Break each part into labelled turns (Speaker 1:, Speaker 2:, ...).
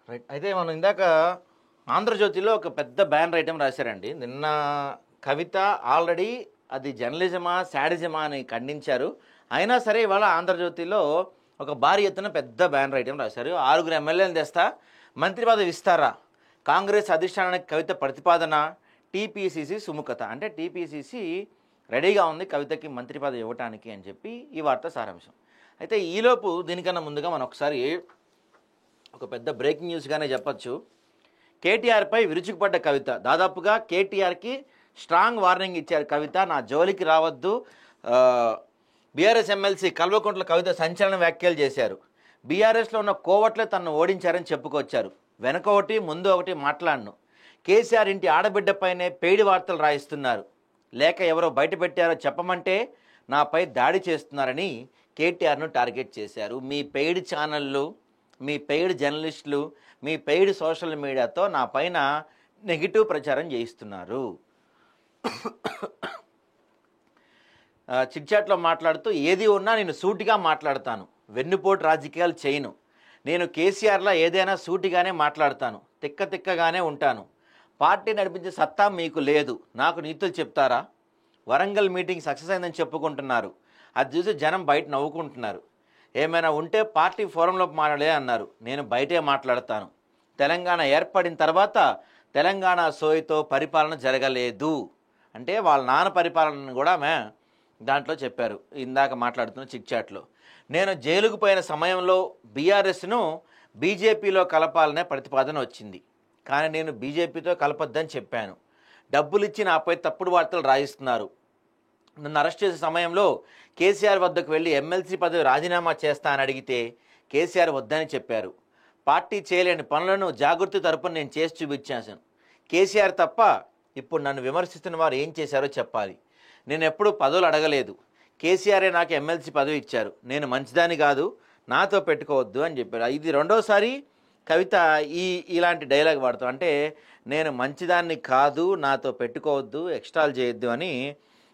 Speaker 1: Right. అయితే మనం ఇందాక ఆంధ్రజ్యోతిలో ఒక పెద్ద బ్యానర్ ఐటెం రాశారండి. నిన్న కవిత ఆల్రెడీ అది జర్నలిజమా, శాడిజమా అని ఖండించారు. అయినా సరే ఇవాళ ఆంధ్రజ్యోతిలో ఒక భారీ ఎత్తున పెద్ద బ్యానర్ ఐటెం రాశారు. 6 ఎమ్మెల్యేలను తెస్తా, మంత్రి పదవి ఇస్తారా, కాంగ్రెస్ అధిష్టానానికి కవిత ప్రతిపాదన, టీపీసీసీ సుముఖత. అంటే టీపీసీసీ రెడీగా ఉంది కవితకి మంత్రి పదవి ఇవ్వటానికి అని చెప్పి ఈ వార్త సారాంశం. అయితే ఈలోపు దీనికన్నా ముందుగా మనం ఒకసారి ఒక పెద్ద బ్రేకింగ్ న్యూస్గానే చెప్పచ్చు. కేటీఆర్పై విరుచుకుపడ్డ కవిత. దాదాపుగా కేటీఆర్కి స్ట్రాంగ్ వార్నింగ్ ఇచ్చారు కవిత, నా జోలికి రావద్దు. బీఆర్ఎస్ ఎమ్మెల్సీ కల్వకుంట్ల కవిత సంచలన వ్యాఖ్యలు చేశారు. బీఆర్ఎస్లో ఉన్న కోవట్లే తనను ఓడించారని చెప్పుకొచ్చారు. వెనక ఒకటి ముందు ఒకటి మాట్లాడను. కేసీఆర్ ఇంటి ఆడబిడ్డపైనే పెయిడ్ వార్తలు రాయిస్తున్నారు, లేక ఎవరో బయట పెట్టారో చెప్పమంటే నాపై దాడి చేస్తున్నారని కేటీఆర్ను టార్గెట్ చేశారు. మీ పెయిడ్ ఛానళ్ళు, మీ పెయిడ్ జర్నలిస్టులు, మీ పెయిడ్ సోషల్ మీడియాతో నా పైన నెగిటివ్ ప్రచారం చేయిస్తున్నారు. చిట్చాట్లో మాట్లాడుతూ ఏది ఉన్నా నేను సూటిగా మాట్లాడతాను, వెన్నుపోటు రాజకీయాలు చేయను. నేను కేసీఆర్లా ఏదైనా సూటిగానే మాట్లాడతాను, తిక్కగానే ఉంటాను. పార్టీ నడిపించే సత్తా మీకు లేదు, నాకు నీతులు చెప్తారా? వరంగల్ మీటింగ్ సక్సెస్ అయిందని చెప్పుకుంటున్నారు, అది చూసి జనం బయట నవ్వుకుంటున్నారు. ఏమైనా ఉంటే పార్టీ ఫోరంలో మాట్లాడే అన్నారు, నేను బయటే మాట్లాడతాను. తెలంగాణ ఏర్పడిన తర్వాత తెలంగాణ సోయితో పరిపాలన జరగలేదు అంటే వాళ్ళ నాన్న పరిపాలనను కూడా దాంట్లో చెప్పారు. ఇందాక మాట్లాడుతున్న చిట్చాట్లో నేను జైలుకు పోయిన సమయంలో బీఆర్ఎస్ను బీజేపీలో కలపాలనే ప్రతిపాదన వచ్చింది, కానీ నేను బీజేపీతో కలపొద్దని చెప్పాను. డబ్బులు ఇచ్చి నాపై తప్పుడు వార్తలు రాయిస్తున్నారు. నన్ను అరెస్ట్ చేసే సమయంలో కేసీఆర్ వద్దకు వెళ్ళి ఎమ్మెల్సీ పదవి రాజీనామా చేస్తా అని అడిగితే కేసీఆర్ వద్దని చెప్పారు. పార్టీ చేయలేని పనులను జాగృతి తరపున నేను చేసి చూపించాను. కేసీఆర్ తప్ప ఇప్పుడు నన్ను విమర్శిస్తున్న వారు ఏం చేశారో చెప్పాలి. నేను ఎప్పుడూ పదవులు అడగలేదు, కేసీఆరే నాకు ఎమ్మెల్సీ పదవి ఇచ్చారు. నేను మంచిదాన్ని కాదు, నాతో పెట్టుకోవద్దు అని చెప్పారు. ఇది రెండోసారి కవిత ఇలాంటి డైలాగ్ వాడుతాం. అంటే నేను మంచిదాన్ని కాదు, నాతో పెట్టుకోవద్దు, ఎక్స్ట్రాల్ చేయొద్దు అని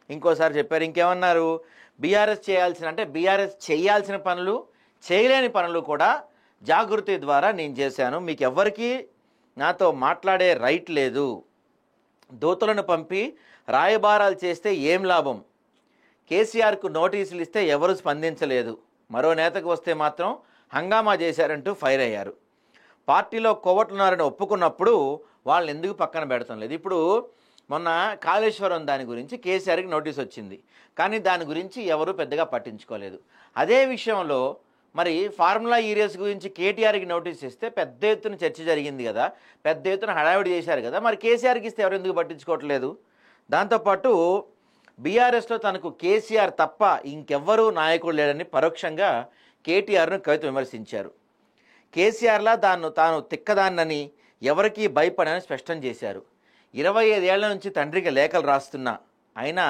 Speaker 1: ఇంకోసారి చెప్పారు. ఇంకేమన్నారు, బీఆర్ఎస్ చేయాల్సిన పనులు, చేయలేని పనులు కూడా జాగృతి ద్వారా నేను చేశాను. మీకు ఎవ్వరికీ నాతో మాట్లాడే రైట్ లేదు. దూతలను పంపి రాయబారాలు చేస్తే ఏం లాభం? కేసీఆర్కు నోటీసులు ఇస్తే ఎవరు స్పందించలేదు. మరో నేతకు వస్తే మాత్రం హంగామా చేశారంటూ ఫైర్ అయ్యారు. పార్టీలో కోవట్లున్నారని ఒప్పుకున్నప్పుడు వాళ్ళని ఎందుకు పక్కన పెడతాం లేదు. ఇప్పుడు మొన్న కాళేశ్వరం దాని గురించి కేసీఆర్కి నోటీస్ వచ్చింది, కానీ దాని గురించి ఎవరు పెద్దగా పట్టించుకోలేదు. అదే విషయంలో మరి ఫార్ములా ఈ రేస్ గురించి కేటీఆర్కి నోటీస్ ఇస్తే పెద్ద ఎత్తున చర్చ జరిగింది కదా, పెద్ద ఎత్తున హడావిడి చేశారు కదా, మరి కేసీఆర్కి ఇస్తే ఎవరు ఎందుకు పట్టించుకోవట్లేదు? దాంతోపాటు బీఆర్ఎస్లో తనకు కేసీఆర్ తప్ప ఇంకెవ్వరూ నాయకుడు లేడని పరోక్షంగా కేటీఆర్ను కవిత విమర్శించారు. కేసీఆర్లా తాను తిక్కదాన్నని, ఎవరికీ భయపడని స్పష్టం చేశారు. 25 ఏళ్ల నుంచి తండ్రికి లేఖలు రాస్తున్నా అయినా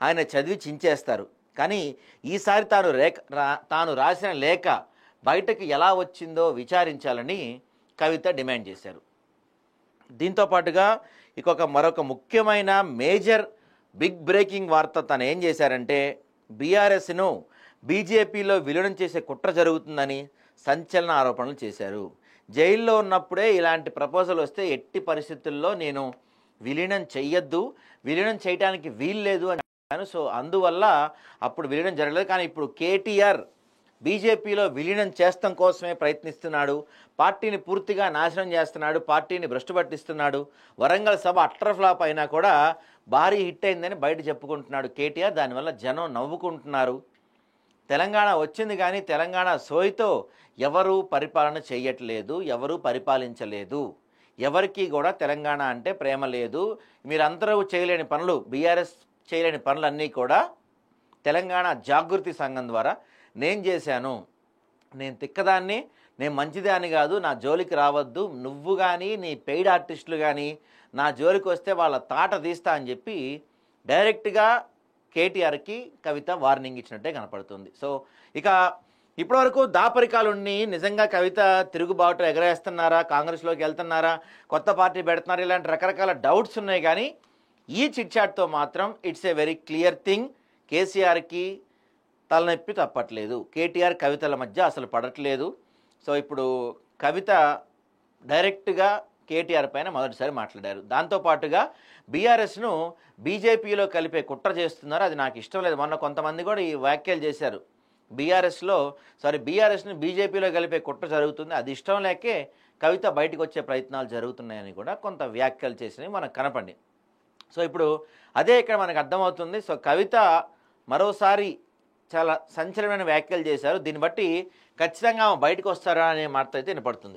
Speaker 1: ఆయన చదివి చించేస్తారు, కానీ ఈసారి తాను రాసిన లేఖ బయటకు ఎలా వచ్చిందో విచారించాలని కవిత డిమాండ్ చేశారు. దీంతోపాటుగా మరొక ముఖ్యమైన మేజర్ బిగ్ బ్రేకింగ్ వార్త తను ఏం చేశారంటే, బీఆర్ఎస్ను బీజేపీలో విలీనం చేసే కుట్ర జరుగుతుందని సంచలన ఆరోపణలు చేశారు. జైల్లో ఉన్నప్పుడే ఇలాంటి ప్రపోజల్ వస్తే ఎట్టి పరిస్థితుల్లో నేను విలీనం చెయ్యొద్దు, విలీనం చేయడానికి వీల్లేదు అని చెప్పాను. సో అందువల్ల అప్పుడు విలీనం జరగలేదు. కానీ ఇప్పుడు కేటీఆర్ బీజేపీలో విలీనం చేస్తాం కోసమే ప్రయత్నిస్తున్నాడు, పార్టీని పూర్తిగా నాశనం చేస్తున్నాడు, పార్టీని భ్రష్టు పట్టిస్తున్నాడు. వరంగల్ సభ అట్టర్ ఫ్లాప్ అయినా కూడా భారీ హిట్ అయిందని బయట చెప్పుకుంటున్నాడు కేటీఆర్. దానివల్ల జనం నవ్వుకుంటున్నారు. తెలంగాణ వచ్చింది కానీ తెలంగాణ సోయితో ఎవరూ పరిపాలన చేయట్లేదు, ఎవరూ పరిపాలించలేదు, ఎవరికి కూడా తెలంగాణ అంటే ప్రేమ లేదు. మీరందరూ చేయలేని పనులు, బీఆర్ఎస్ చేయలేని పనులన్నీ కూడా తెలంగాణ జాగృతి సంఘం ద్వారా నేను చేశాను. నేను తిక్కదాన్ని, నేను మంచిదాన్ని కాదు, నా జోలికి రావద్దు. నువ్వు కానీ నీ పెయిడ్ ఆర్టిస్టులు కానీ నా జోలికి వస్తే వాళ్ళ తాట తీస్తా అని చెప్పి డైరెక్ట్గా కేటీఆర్కి కవిత వార్నింగ్ ఇచ్చినట్టే కనపడుతుంది. సో ఇక ఇప్పటివరకు దాపరికాలుని నిజంగా కవిత తిరుగుబాటు ఎగరేస్తున్నారా, కాంగ్రెస్లోకి వెళ్తున్నారా, కొత్త పార్టీ పెడుతున్నారా, ఇలాంటి రకరకాల డౌట్స్ ఉన్నాయి. కానీ ఈ చిట్చాట్తో మాత్రం it's a very clear thing, కేసీఆర్కి తలనొప్పి తప్పట్లేదు, కేటీఆర్ కవితల మధ్య అసలు పడట్లేదు. సో ఇప్పుడు కవిత డైరెక్ట్గా కేటీఆర్ పైన మొదటిసారి మాట్లాడారు. దాంతోపాటుగా బీఆర్ఎస్ను బీజేపీలో కలిపే కుట్ర చేస్తున్నారు, అది నాకు ఇష్టం లేదు. మొన్న కొంతమంది కూడా ఈ వ్యాఖ్యలు చేశారు. బీఆర్ఎస్ని బీజేపీలో కలిపే కుట్ర జరుగుతుంది, అది ఇష్టం లేకే కవిత బయటకు వచ్చే ప్రయత్నాలు జరుగుతున్నాయని కూడా కొంత వ్యాఖ్యలు చేసినవి మనకు కనపడి. సో ఇప్పుడు అదే ఇక్కడ మనకు అర్థమవుతుంది. సో కవిత మరోసారి చాలా సంచలనమైన వ్యాఖ్యలు చేశారు. దీన్ని బట్టి ఖచ్చితంగా ఆమె బయటకు వస్తారా అనే మాట అయితే వినపడుతుంది.